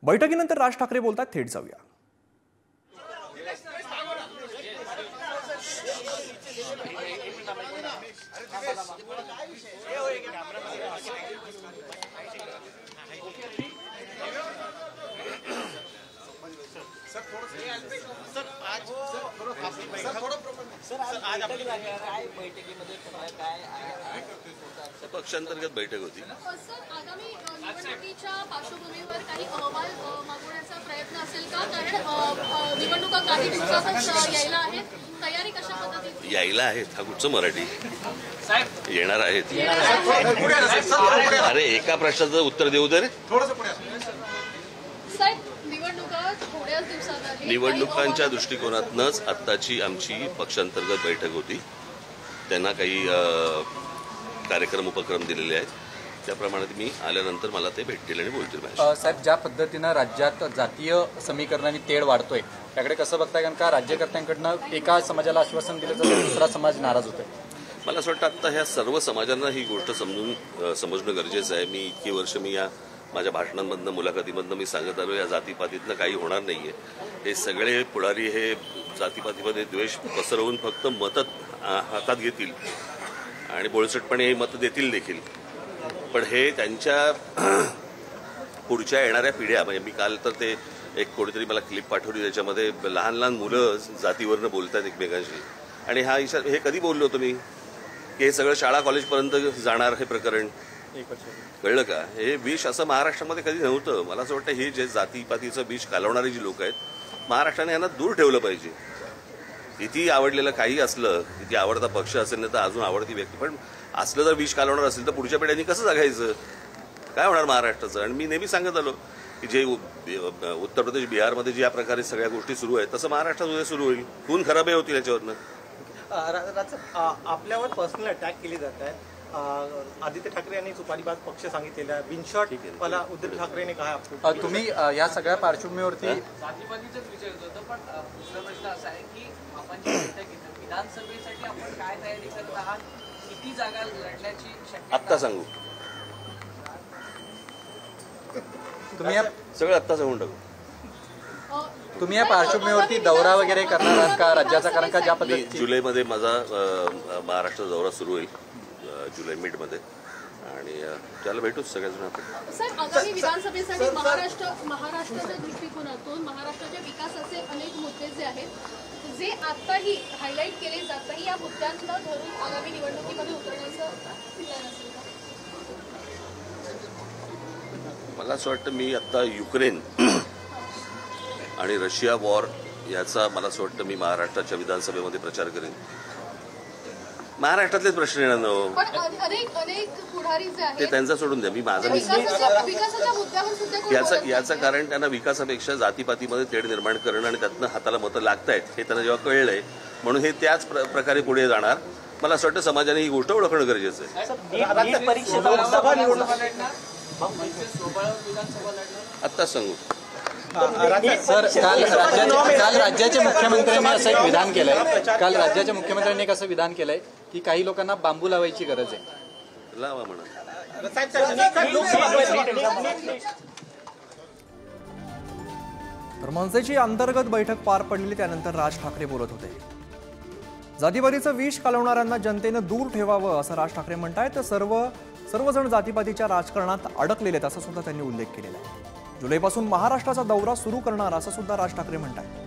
बैठकीनंतर राज ठाकरे बोलतात, थेट जाऊया. पक्षांतर्गत बैठक होती. आगामी निवडणुकीच्या पार्श्वभूमीवर काही अहवाल मागवण्याचा प्रयत्न असेल का? कारण निवडणुका काही दिवसातच यायला आहेत. तयारी कशा पद्धतीने यायला आहेत? हा कुठचं मराठी? येणार आहेत. अरे एका प्रश्नाचं उत्तर देऊ दे रे. निवडणुकांच्या दृष्टिकोनातूनच आत्ताची आमची पक्षांतर्गत बैठक होती. त्यांना काही कार्यक्रम उपक्रम दिलेले आहेत. त्याप्रमाणे मी आल्यानंतर मला ते भेटतील आणि बोलतील. साहेब, ज्या पद्धतीनं राज्यात जातीय समीकरणाने तेढ वाढतोय त्याकडे कसं बघताय? कारण का राज्यकर्त्यांकडनं एका समाजाला आश्वासन दिलं तर दुसरा समाज नाराज होतोय. मला असं वाटतं आता ह्या सर्व समाजांना ही गोष्ट समजणं गरजेचं आहे. मी इतकी वर्ष या माझ्या भाषणांमधनं मुलाखतीमधनं मी सांगत आलो, या जातीपातीतनं काही होणार नाहीये. हे सगळे पुढारी हे जातीपातीमध्ये द्वेष पसरवून फक्त मतं हातात घेतील आणि बोळसटपणे मतं देतील देखील. पण हे त्यांच्या पुढच्या येणाऱ्या पिढ्या, म्हणजे मी काल तर ते एक कोणीतरी मला क्लिप पाठवली, त्याच्यामध्ये लहान लहान मुलं जातीवरनं बोलतात एकमेकांशी. आणि हे कधी बोललो होतो मी की हे सगळं शाळा कॉलेजपर्यंत जाणार हे प्रकरण? कळलं का? हे विष असं महाराष्ट्रामध्ये कधी नव्हतं. मला असं वाटतं हे जे जातीपातीचं विष कालवणारी जी लोक आहेत, महाराष्ट्राने यांना दूर ठेवलं पाहिजे. किती आवडलेलं काही असलं, किती आवडता पक्ष असेल नाही तर अजून आवडती व्यक्ती, पण असलं जर विष कालवणार असेल तर पुढच्या पिढ्यांनी कसं जगायचं? काय होणार महाराष्ट्राचं? आणि मी नेहमी सांगत आलो की जे उत्तर प्रदेश बिहारमध्ये ज्या प्रकारे सगळ्या गोष्टी सुरू आहेत तसं महाराष्ट्रात उद्या सुरू होईल. खून खराबही होतील याच्यावरनं. आपल्यावर पर्सनल अटॅक केले जात आहे. आदित्य ठाकरे यांनी सुपारीबाज पक्ष सांगितलेला बिनशॉट मला उद्धव ठाकरेने कहा. तुम्ही या सगळ्या पार्श्वभूमीवरती जातीपातीचाच विचार होता, पण दुसरा प्रश्न असा आहे की आपण जी बैठक घेतो विधानसभेसाठी आपण काय तयारी करत आहात? किती जागा लढण्याची शक्यता? आत्ता सांगू? तुम्ही सगळं आत्ता सांगून टाकू. तुम्ही या पार्श्वभूमीवरती दौरा वगैरे करणार आहात का राज्याचा? कारण का ज्या पद्धतीने जुलैमध्ये माझा महाराष्ट्र दौरा सुरू होईल, जुलै मिडमध्ये, आणि त्याला भेटूच सगळेजण आपण. सर, आगामी विधानसभेसाठी महाराष्ट्राच्या दृष्टिकोनातून महाराष्ट्राच्या विकासाचे अनेक मुद्दे जे आहेत, जे आताही हायलाईट केले जात नाही, या मुद्द्यांना धरून आगामी निवडणुकीमध्ये उतरण्याचं प्लॅन असेल का? मला असं वाटतं मी आता युक्रेन आणि रशिया वॉर याचा मला असं वाटतं मी महाराष्ट्राच्या विधानसभेमध्ये प्रचार करेन. महाराष्ट्रातलेच प्रश्न येणार अनेक पुढारी जे आहेत ते त्यांचा सोडून द्या. मी माझा याचं कारण त्यांना विकासापेक्षा जातीपातीमध्ये तेढ निर्माण करणं आणि त्यातनं हाताला मतं लागतायत हे त्यांना जेव्हा कळलंय, म्हणून हे त्याच प्रकारे पुढे जाणार. मला असं वाटतं समाजाने ही गोष्ट ओळखणं गरजेचं आहे. आत्ताच सांगू. सर, काल राज्याच्या मुख्यमंत्र्यांनी असं एक विधान केलंय. काल राज्याच्या मुख्यमंत्र्यांनी एक असं विधान केलंय की काही लोकांना बांबू लावायची गरज आहे. लावा म्हणा. तर मनसेची अंतर्गत बैठक पार पडली. त्यानंतर राज ठाकरे बोलत होते. जातीपातीचं विष कालवणाऱ्यांना जनतेनं दूर ठेवावं असं राज ठाकरे म्हणतायत. सर्वजण जातीपातीच्या राजकारणात अडकलेले आहेत असा सुद्धा त्यांनी उल्लेख केलेला आहे. जुलैपासून महाराष्ट्राचा दौरा सुरू करणार असं सुद्धा राज ठाकरे म्हणतायत.